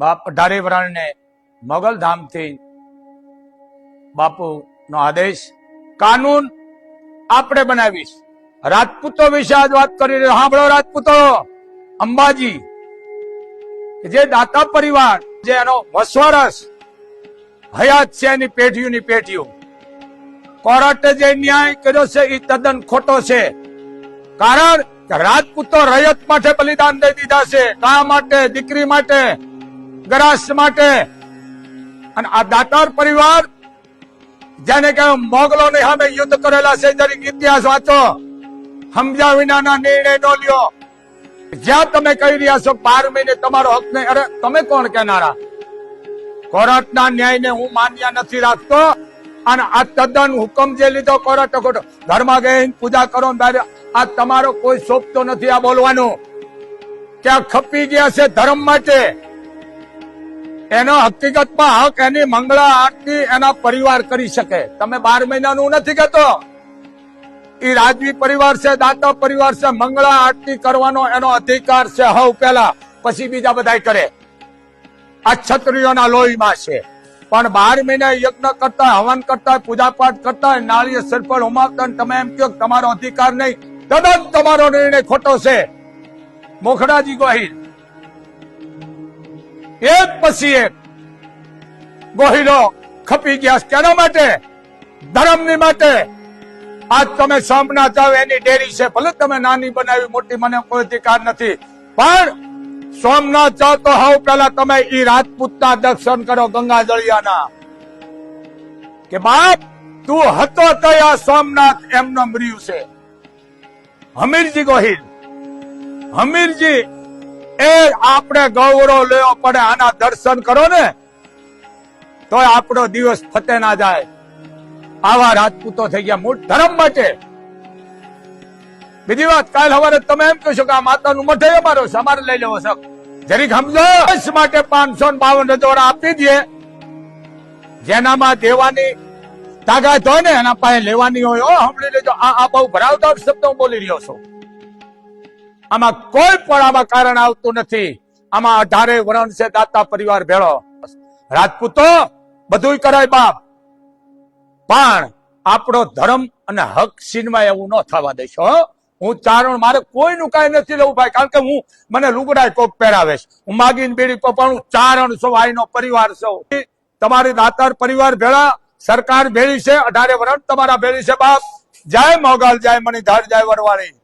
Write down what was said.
બાપ 18 વરાણને મોગલધામથી બાપુ નો આદેશ કાનૂન આપણે બનાવીશ. રાજપૂતો વિશે આજ વાત કરી રહ્યો. સાંભળો રાજપૂતો, અંબાજી જે દાતા પરિવાર જે એનો વસવારસ હયાત છે, એની પેઢીઓની પેઢીઓ કોર્ટે જે ન્યાય કર્યો છે એ તદ્દન ખોટો છે. કારણ કે રાજપૂતો રયત માટે બલિદાન દઈ દીધા છે. કા માટે? દીકરી માટે, ગરાસ માટે. અને આ દાતાર પરિવાર જેને કે મોગલોની સામે યુદ્ધ કરેલા છે, જરીક ઇતિહાસ વાંચો. સમજ્યા વિનાના નિર્ણય નો લ્યો. જ્યાં તમે કહી રહ્યા છો 12 મહિને તમારો હક નહીં. અરે તમે કોણ કહેનારા? કોર્ટના ન્યાયને હું માન્ય નથી રાખતો. અને આ તદ્દન હુકમ જે લીધો કોર્ટે ખોટો. ઘરમાં ગઈ પૂજા કરો, આ તમારો કોઈ શોભતો નથી આ બોલવાનું. ત્યાં ખપી ગયા છે ધર્મ માટે. એનો હકીકતમાં હક એની મંગળા આરતી એના પરિવાર કરી શકે. તમે 12 મહિનાનું નથી કહેતો. એ રાજવી પરિવાર છે, દાતા પરિવાર છે. મંગળા આરતી કરવાનો એનો અધિકાર છે હવ પેલા, પછી બીજા બધા કરે. આ ક્ષત્રિયોના લોહીમાં છે. પણ 12 મહિના યજ્ઞ કરતા, હવન કરતા, પૂજા પાઠ કરતા, નાળીય સરપળ હોમાવતા, તમે એમ કહો તમારો અધિકાર નહીં. તદ્દન તમારો નિર્ણય ખોટો છે. મોખડાજી ગોહિલ એક પછી એક ગોહિલો ખપી ગયા. કેના માટે? ધર્મની માટે. આજ તમે સોમનાથ જાઓ, એની ડેરી છે. ભલે તમે નાની બનાવી મોટી, મને કોઈ અધિકાર નથી. પણ સોમનાથ જાઓ તો હવે પેલા તમે ઈ રાજપૂતના દર્શન કરો, ગંગા જળિયાના. કે બાપ તું હતો તો આ સોમનાથ એમનો મર્યું છે. હમીરજી ગોહિલ, હમીરજી એ આપણે ગૌરવ લેવો પડે. આના દર્શન કરો ને તો આપણો દિવસ ફતે ના જાય. આવા રાજપૂતો થઈ ગયા મૂળ ધર્મ માટે. બીજી વાત, કાલ સવારે તમે એમ કહેશો કે આ માતાનું મઠ અમારો છે, અમારે લઈ લેવો છે. જરીક સમજો. માટે 552 રજવાડા આપી દે. જેનામાં દેવાની તાકાત હોય ને એના પાસે લેવાની હોય. સાંભળી લેજો, આ બહુ ભરાવદાર શબ્દ હું બોલી રહ્યો છું. આમાં કોઈ પણ આમાં કારણ આવતું નથી. આમાં 18 વરણ છે દાતા પરિવાર ભેળો. રાજપૂતો બધું કરાય બાપ, પણ આપણો ધર્મ અને હક છીનવાય એવું ન થવા દેશો. હું ચારણ, મારે કોઈનું કઈ નથી લેવું ભાઈ. કારણ કે હું મને લુગડાય કોક પહેરાવે છે, હું માગીને બેડી કો, પણ હું ચારણ છું, આઈનો પરિવાર છું. તમારી દાતાર પરિવાર ભેળા, સરકાર ભેળી છે, 18 વરણ તમારા ભેળી છે બાપ. જય મોગલ, જય મણિધર, જય વરવાણી.